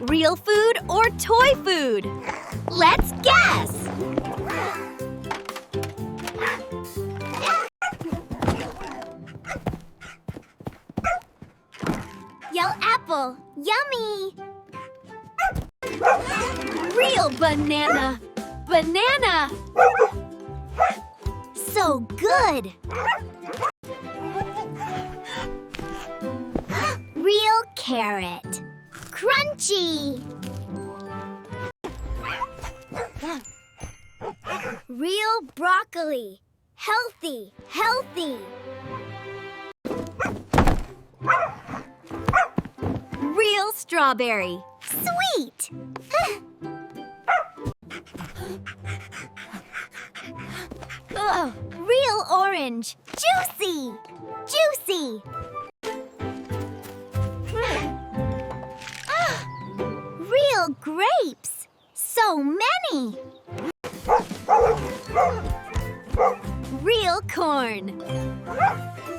Real food or toy food? Let's guess! Yell apple. Yummy! Real banana. Banana! So good! Real carrot. Crunchy! Real broccoli. Healthy, healthy! Real strawberry. Sweet! Ugh, real orange. Juicy! Juicy! Real grapes. So many! Real corn.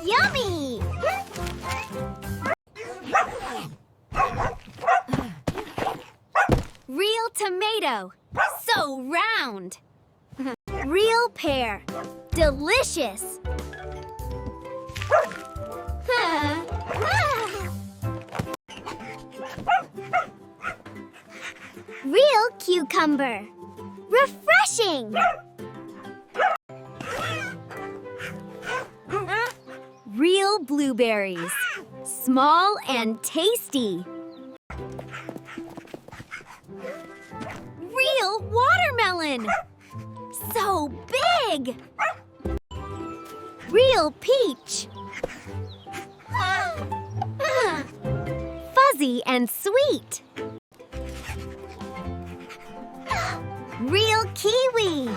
Yummy! Real tomato. So round. Real pear. Delicious. Real cucumber. Refreshing. Real blueberries. Small and tasty. Real watermelon. So big. Real peach. Fuzzy and sweet. Real kiwi.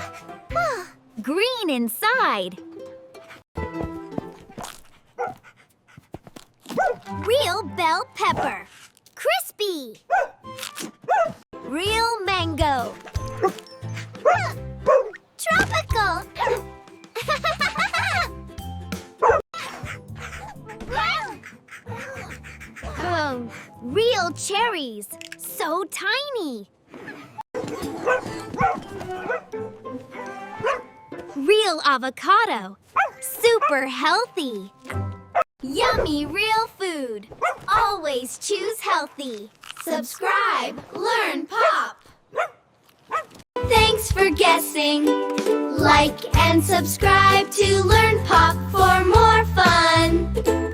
Green inside. Real bell pepper. Crispy. Real mango. Tropical. Real cherries. So tiny. Real avocado. Super healthy. Yummy real food. Always choose healthy. Subscribe, learn pop. Thanks for guessing. Like and subscribe to learn pop for more fun.